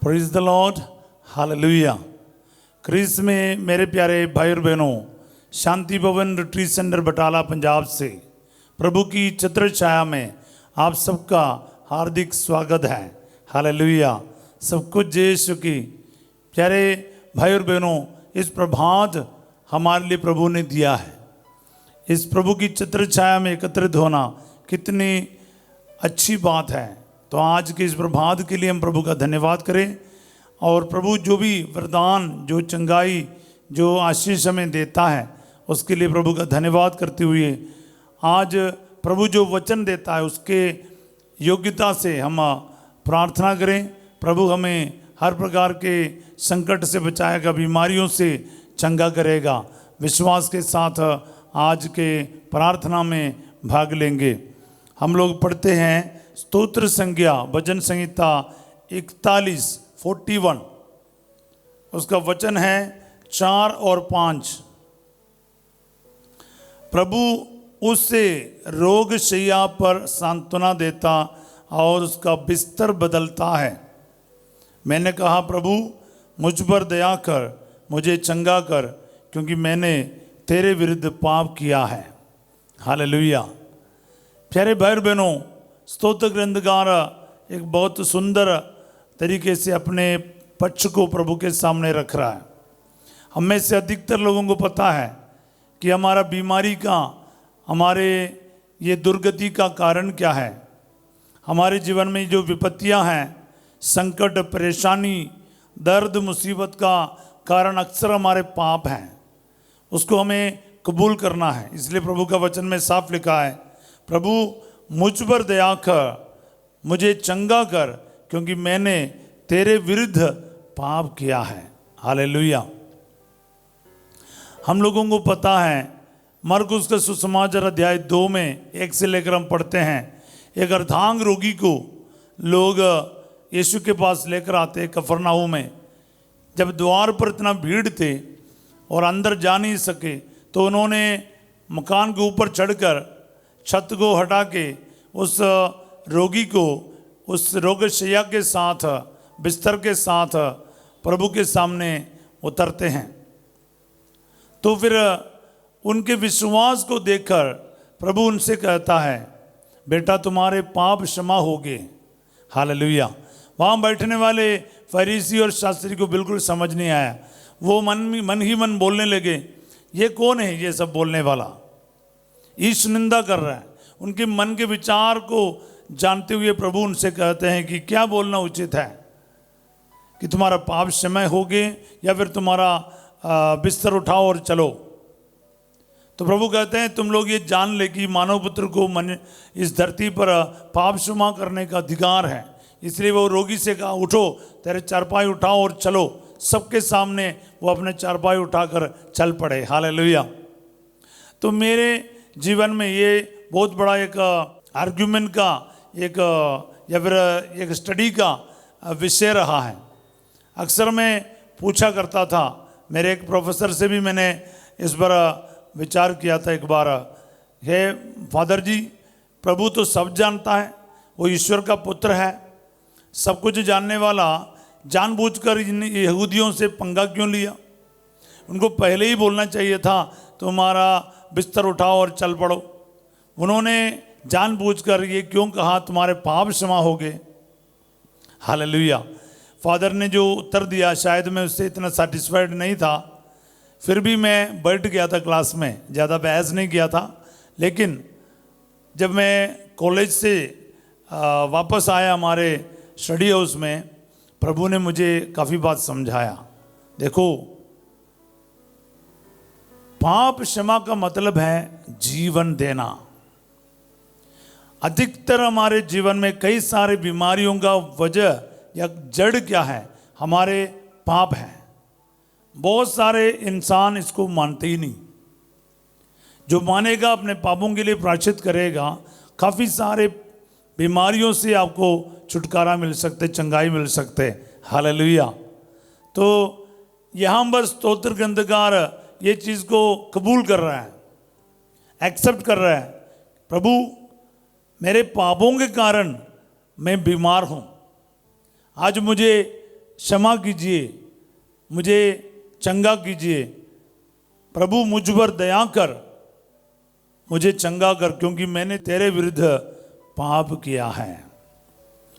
Praise the Lord, hallelujah. Christ में मेरे प्यारे भाई और बहनों, शांति भवन रिट्रीट सेंटर बटाला पंजाब से प्रभु की छत्र छाया में आप सबका हार्दिक स्वागत है। हालेलुया। सब कुछ यीशु की। प्यारे भाई और बहनों, इस प्रभात हमारे लिए प्रभु ने दिया है। इस प्रभु की छत्र छाया में एकत्रित होना कितनी अच्छी बात है। तो आज के इस प्रभात के लिए हम प्रभु का धन्यवाद करें और प्रभु जो भी वरदान, जो चंगाई, जो आशीष हमें देता है उसके लिए प्रभु का धन्यवाद करते हुए आज प्रभु जो वचन देता है उसके योग्यता से हम प्रार्थना करें। प्रभु हमें हर प्रकार के संकट से बचाएगा, बीमारियों से चंगा करेगा। विश्वास के साथ आज के प्रार्थना में भाग लेंगे। हम लोग पढ़ते हैं स्तोत्र संज्ञा भजन संहिता 41 उसका वचन है 4 और 5। प्रभु उससे रोग शैया पर सांत्वना देता और उसका बिस्तर बदलता है। मैंने कहा, प्रभु मुझ पर दया कर, मुझे चंगा कर, क्योंकि मैंने तेरे विरुद्ध पाप किया है। हालेलुया। प्यारे भाई बहनों, स्तोत्र ग्रंथकार एक बहुत सुंदर तरीके से अपने पक्ष को प्रभु के सामने रख रहा है। हम में से अधिकतर लोगों को पता है कि हमारा बीमारी का, हमारे ये दुर्गति का कारण क्या है। हमारे जीवन में जो विपत्तियां हैं, संकट, परेशानी, दर्द, मुसीबत का कारण अक्सर हमारे पाप हैं। उसको हमें कबूल करना है। इसलिए प्रभु का वचन में साफ लिखा है, प्रभु मुझ पर दया कर, मुझे चंगा कर, क्योंकि मैंने तेरे विरुद्ध पाप किया है। हालेलुया। हम लोगों को पता है, मरकुस का सुसमाचार अध्याय 2 में 1 से लेकर हम पढ़ते हैं, एक अर्धांग रोगी को लोग यीशु के पास लेकर आते कफरनहूम में। जब द्वार पर इतना भीड़ थे और अंदर जा नहीं सके तो उन्होंने मकान के ऊपर चढ़कर छत को हटा के उस रोगी को उस रोगशैया के साथ, बिस्तर के साथ प्रभु के सामने उतरते हैं। तो फिर उनके विश्वास को देखकर प्रभु उनसे कहता है, बेटा तुम्हारे पाप क्षमा हो गए। हालेलुया। वहाँ बैठने वाले फरीसी और शास्त्री को बिल्कुल समझ नहीं आया। वो मन ही मन बोलने लगे, ये कौन है ये सब बोलने वाला, ईश निंदा कर रहा है। उनके मन के विचार को जानते हुए प्रभु उनसे कहते हैं कि क्या बोलना उचित है, कि तुम्हारा पाप क्षमा हो गए या फिर तुम्हारा बिस्तर उठाओ और चलो। तो प्रभु कहते हैं, तुम लोग ये जान ले कि मानव पुत्र को इस धरती पर पाप क्षमा करने का अधिकार है। इसलिए वो रोगी से कहा, उठो, तेरे चारपाई उठाओ और चलो। सबके सामने वो अपने चारपाई उठाकर चल पड़े। हालेलुया। तो मेरे जीवन में ये बहुत बड़ा एक आर्ग्यूमेंट का एक या फिर एक स्टडी का विषय रहा है। अक्सर मैं पूछा करता था, मेरे एक प्रोफेसर से भी मैंने इस पर विचार किया था एक बार, हे फादर जी, प्रभु तो सब जानता है, वो ईश्वर का पुत्र है, सब कुछ जानने वाला, जानबूझकर इन यहूदियों से पंगा क्यों लिया? उनको पहले ही बोलना चाहिए था, तुम्हारा बिस्तर उठाओ और चल पड़ो। उन्होंने जानबूझकर ये क्यों कहा, तुम्हारे पाप क्षमा हो गए। हालेलुया। फादर ने जो उत्तर दिया, शायद मैं उससे इतना सेटिस्फाइड नहीं था। फिर भी मैं बैठ गया था क्लास में, ज़्यादा बहस नहीं किया था। लेकिन जब मैं कॉलेज से वापस आया हमारे स्टडी हाउस में, प्रभु ने मुझे काफ़ी बात समझाया। देखो, पाप क्षमा का मतलब है जीवन देना। अधिकतर हमारे जीवन में कई सारे बीमारियों का वजह या जड़ क्या है? हमारे पाप हैं। बहुत सारे इंसान इसको मानते ही नहीं। जो मानेगा अपने पापों के लिए प्रायश्चित करेगा, काफ़ी सारे बीमारियों से आपको छुटकारा मिल सकते, चंगाई मिल सकते। हालेलुया। तो यहाँ पर स्तोत्र ग्रंथकार ये चीज़ को कबूल कर रहा है, एक्सेप्ट कर रहा है। प्रभु, मेरे पापों के कारण मैं बीमार हूँ, आज मुझे क्षमा कीजिए, मुझे चंगा कीजिए। प्रभु मुझ पर दया कर, मुझे चंगा कर, क्योंकि मैंने तेरे विरुद्ध पाप किया है।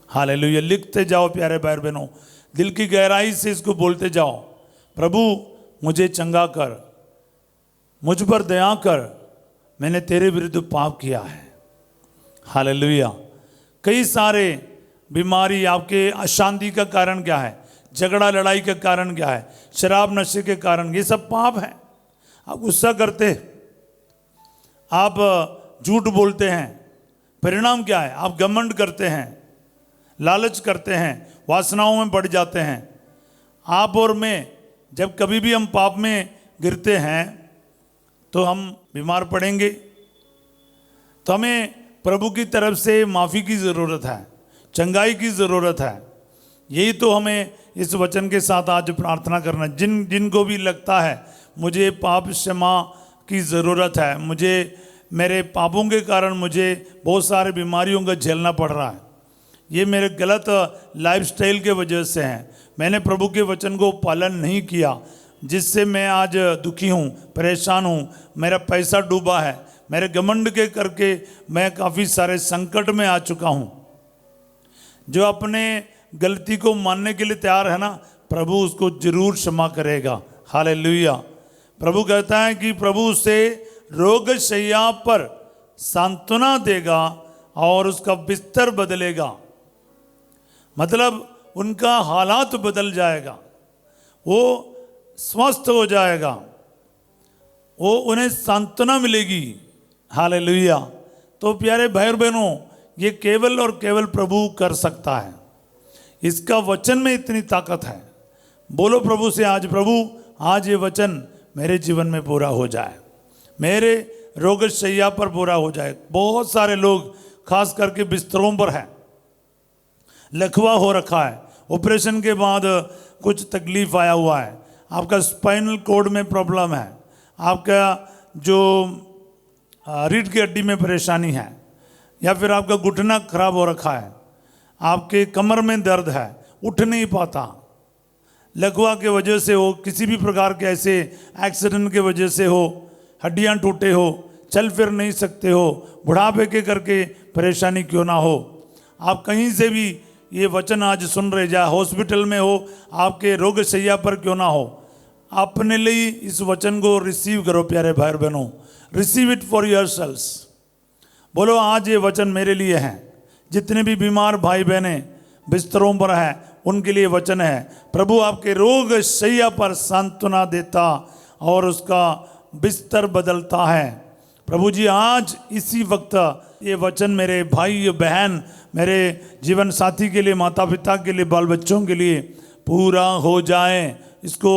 हालेलुया। लिखते जाओ प्यारे भाई बहनों, दिल की गहराई से इसको बोलते जाओ, प्रभु मुझे चंगा कर, मुझ पर दया कर, मैंने तेरे विरुद्ध पाप किया है। हालेलुया। कई सारे बीमारी, आपके अशांति का कारण क्या है, झगड़ा लड़ाई का कारण क्या है, शराब नशे के कारण, ये सब पाप है। आप गुस्सा करते, आप झूठ बोलते हैं, परिणाम क्या है, आप घमंड करते हैं, लालच करते हैं, वासनाओं में बढ़ जाते हैं। आप और मैं जब कभी भी हम पाप में गिरते हैं तो हम बीमार पड़ेंगे। तो हमें प्रभु की तरफ से माफ़ी की ज़रूरत है, चंगाई की ज़रूरत है। यही तो हमें इस वचन के साथ आज प्रार्थना करना। जिनको भी लगता है मुझे पाप क्षमा की ज़रूरत है, मुझे मेरे पापों के कारण मुझे बहुत सारे बीमारियों का झेलना पड़ रहा है, ये मेरे गलत लाइफस्टाइल के वजह से हैं, मैंने प्रभु के वचन को पालन नहीं किया, जिससे मैं आज दुखी हूँ, परेशान हूँ, मेरा पैसा डूबा है, मेरे घमंड के करके मैं काफ़ी सारे संकट में आ चुका हूँ। जो अपने गलती को मानने के लिए तैयार है ना, प्रभु उसको जरूर क्षमा करेगा। हालेलुया। प्रभु कहता है कि प्रभु उसे रोग शैया पर सांत्वना देगा और उसका बिस्तर बदलेगा। मतलब उनका हालात बदल जाएगा, वो स्वस्थ हो जाएगा, वो उन्हें सांत्वना मिलेगी। हालेलुया। तो प्यारे भाई और बहनों, ये केवल और केवल प्रभु कर सकता है। इसका वचन में इतनी ताकत है। बोलो प्रभु से आज, प्रभु आज ये वचन मेरे जीवन में पूरा हो जाए, मेरे रोग शैया पर पूरा हो जाए। बहुत सारे लोग खास करके बिस्तरों पर हैं, लकवा हो रखा है, ऑपरेशन के बाद कुछ तकलीफ आया हुआ है, आपका स्पाइनल कोड में प्रॉब्लम है, आपका जो रीढ़ की हड्डी में परेशानी है, या फिर आपका घुटना खराब हो रखा है, आपके कमर में दर्द है, उठ नहीं पाता, लकवा के वजह से हो, किसी भी प्रकार के ऐसे एक्सीडेंट के वजह से हो, हड्डियां टूटे हो, चल फिर नहीं सकते हो, बुढ़ापे के करके परेशानी क्यों ना हो, आप कहीं से भी ये वचन आज सुन रहे, जाए हॉस्पिटल में हो, आपके रोग शैया पर क्यों ना हो, अपने लिए इस वचन को रिसीव करो प्यारे भाई बहनों। Receive it for yourselves. बोलो आज ये वचन मेरे लिए है। जितने भी बीमार भाई बहनें बिस्तरों पर हैं उनके लिए वचन है। प्रभु आपके रोग शैया पर सांत्वना देता और उसका बिस्तर बदलता है। प्रभु जी आज इसी वक्त ये वचन मेरे भाई बहन, मेरे जीवन साथी के लिए, माता पिता के लिए, बाल बच्चों के लिए पूरा हो जाए। इसको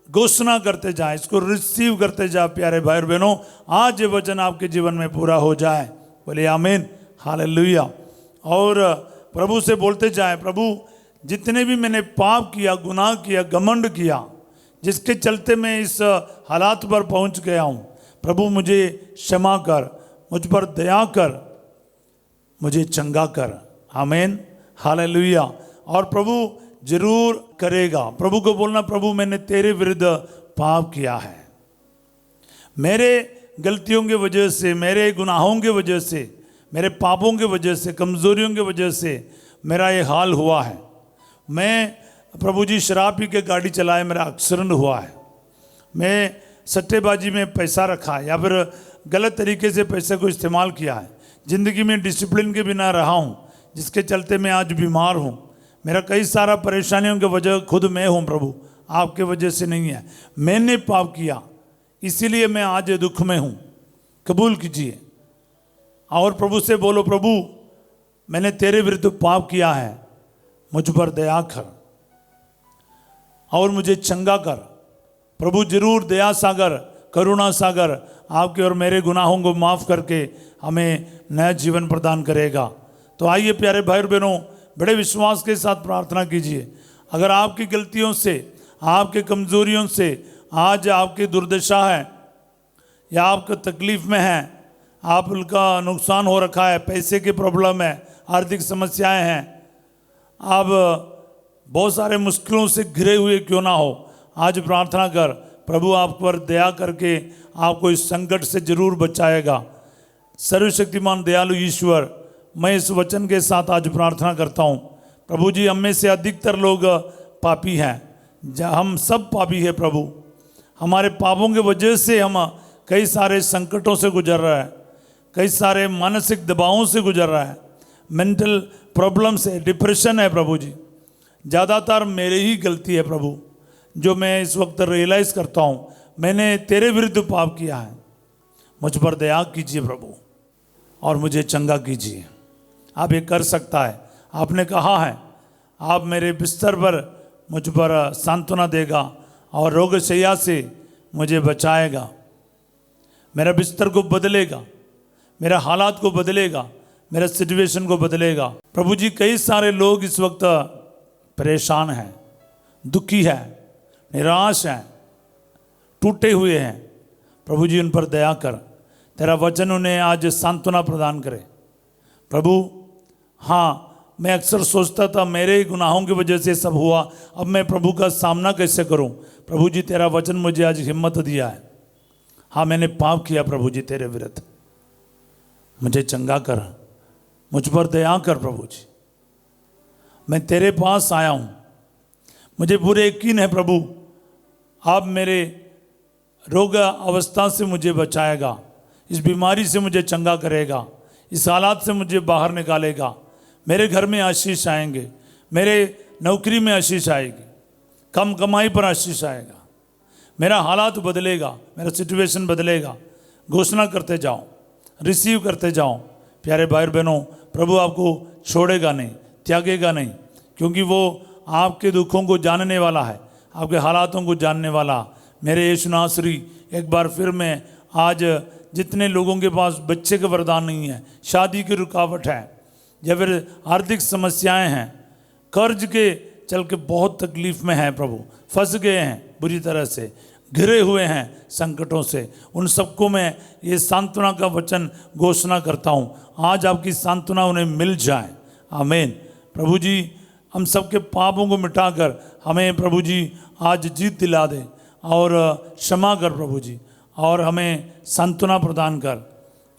घोषणा करते जाए, इसको रिसीव करते जाए प्यारे भाई और बहनों। आज ये वचन आपके जीवन में पूरा हो जाए। बोले आमीन, हालेलुया। और प्रभु से बोलते जाए, प्रभु जितने भी मैंने पाप किया, गुनाह किया, घमंड किया, जिसके चलते मैं इस हालात पर पहुंच गया हूं, प्रभु मुझे क्षमा कर, मुझ पर दया कर, मुझे चंगा कर। आमीन, हालेलुया। और प्रभु जरूर करेगा। प्रभु को बोलना, प्रभु मैंने तेरे विरुद्ध पाप किया है, मेरे गलतियों की वजह से, मेरे गुनाहों की वजह से, मेरे पापों की वजह से, कमज़ोरियों की वजह से मेरा ये हाल हुआ है। मैं प्रभु जी शराब पी के गाड़ी चलाए, मेरा एक्सीडेंट हुआ है, मैं सट्टेबाजी में पैसा रखा है या फिर गलत तरीके से पैसे को इस्तेमाल किया है, ज़िंदगी में डिसिप्लिन के बिना रहा हूँ, जिसके चलते मैं आज बीमार हूँ। मेरा कई सारा परेशानियों की वजह खुद मैं हूँ प्रभु, आपके वजह से नहीं है। मैंने पाप किया, इसीलिए मैं आज दुख में हूँ। कबूल कीजिए और प्रभु से बोलो, प्रभु मैंने तेरे विरुद्ध पाप किया है, मुझ पर दया कर और मुझे चंगा कर। प्रभु जरूर दया सागर, करुणा सागर आपके और मेरे गुनाहों को माफ़ करके हमें नया जीवन प्रदान करेगा। तो आइए प्यारे भाई और बहनों, बड़े विश्वास के साथ प्रार्थना कीजिए। अगर आपकी गलतियों से, आपके कमज़ोरियों से आज आपकी दुर्दशा है या आपका तकलीफ़ में है, आपका नुकसान हो रखा है, पैसे की प्रॉब्लम है, आर्थिक समस्याएं हैं, आप बहुत सारे मुश्किलों से घिरे हुए क्यों ना हो, आज प्रार्थना कर, प्रभु आप पर दया करके आपको इस संकट से जरूर बचाएगा। सर्वशक्तिमान दयालु ईश्वर, मैं इस वचन के साथ आज प्रार्थना करता हूँ। प्रभु जी, हम में से अधिकतर लोग पापी हैं, हम सब पापी हैं प्रभु। हमारे पापों के वजह से हम कई सारे संकटों से गुजर रहा है, कई सारे मानसिक दबावों से गुजर रहा है, मेंटल प्रॉब्लम से, डिप्रेशन है प्रभु जी। ज़्यादातर मेरी ही गलती है प्रभु, जो मैं इस वक्त रियलाइज़ करता हूँ मैंने तेरे विरुद्ध पाप किया है। मुझ पर दया कीजिए प्रभु और मुझे चंगा कीजिए। आप ये कर सकता है। आपने कहा है आप मेरे बिस्तर पर मुझ पर सांत्वना देगा और रोगशैया से मुझे बचाएगा। मेरा बिस्तर को बदलेगा, मेरा हालात को बदलेगा, मेरा सिचुएशन को बदलेगा। प्रभु जी, कई सारे लोग इस वक्त परेशान हैं, दुखी हैं, निराश हैं, टूटे हुए हैं। प्रभु जी, उन पर दया कर, तेरा वचन उन्हें आज सांत्वना प्रदान करे। प्रभु, हाँ, मैं अक्सर सोचता था मेरे गुनाहों की वजह से सब हुआ, अब मैं प्रभु का सामना कैसे करूं। प्रभु जी, तेरा वचन मुझे आज हिम्मत दिया है। हाँ, मैंने पाप किया प्रभु जी तेरे विरुद्ध, मुझे चंगा कर, मुझ पर दया कर प्रभु जी। मैं तेरे पास आया हूँ, मुझे पूरे यकीन है प्रभु आप मेरे रोग अवस्था से मुझे बचाएगा, इस बीमारी से मुझे चंगा करेगा, इस हालात से मुझे बाहर निकालेगा। मेरे घर में आशीष आएंगे, मेरे नौकरी में आशीष आएगी, कम कमाई पर आशीष आएगा, मेरा हालात बदलेगा, मेरा सिचुएशन बदलेगा। घोषणा करते जाओ, रिसीव करते जाओ। प्यारे भाई बहनों, प्रभु आपको छोड़ेगा नहीं, त्यागेगा नहीं, क्योंकि वो आपके दुखों को जानने वाला है, आपके हालातों को जानने वाला। मेरे यीशु नासरी, एक बार फिर मैं आज जितने लोगों के पास बच्चे का वरदान नहीं है, शादी की रुकावट है, या फिर आर्थिक समस्याएं हैं, कर्ज के चल के बहुत तकलीफ में हैं प्रभु, फंस गए हैं, बुरी तरह से घिरे हुए हैं संकटों से, उन सबको मैं ये सांत्वना का वचन घोषणा करता हूँ। आज आपकी सांत्वना उन्हें मिल जाए। आमीन। प्रभु जी, हम सबके पापों को मिटाकर हमें प्रभु जी आज जीत दिला दे और क्षमा कर प्रभु जी, और हमें सांत्वना प्रदान कर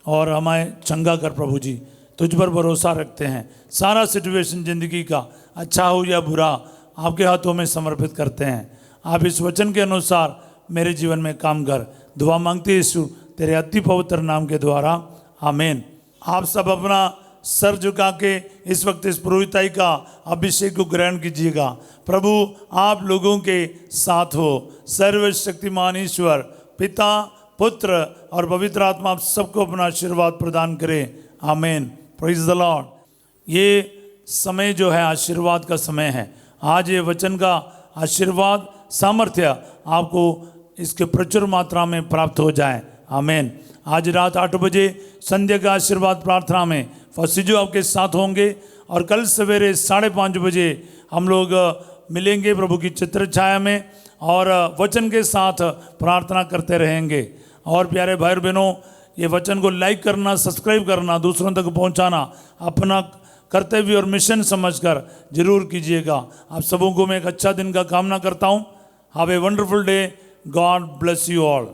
और हमें चंगा कर प्रभु जी। तुझ पर भरोसा रखते हैं, सारा सिचुएशन ज़िंदगी का अच्छा हो या बुरा आपके हाथों में समर्पित करते हैं। आप इस वचन के अनुसार मेरे जीवन में काम कर, दुआ मांगते यीशु तेरे अति पवित्र नाम के द्वारा, आमीन। आप सब अपना सर झुका के इस वक्त इस पुरोहिताई का अभिषेक को ग्रहण कीजिएगा। प्रभु आप लोगों के साथ हो। सर्वशक्तिमान ईश्वर पिता, पुत्र और पवित्र आत्मा आप सबको अपना आशीर्वाद प्रदान करे। आमीन। Praise the Lord. ये समय जो है आशीर्वाद का समय है। आज ये वचन का आशीर्वाद, सामर्थ्य आपको इसके प्रचुर मात्रा में प्राप्त हो जाए। आमीन। आज रात 8 बजे संध्या का आशीर्वाद प्रार्थना में फसीजो आपके साथ होंगे, और कल सवेरे 5:30 बजे हम लोग मिलेंगे प्रभु की चित्र छाया में और वचन के साथ प्रार्थना करते रहेंगे। और प्यारे भाई बहनों, ये वचन को लाइक करना, सब्सक्राइब करना, दूसरों तक पहुंचाना अपना कर्तव्य और मिशन समझकर जरूर कीजिएगा। आप सबों को मैं एक अच्छा दिन का कामना करता हूँ। Have a wonderful day. God bless you all.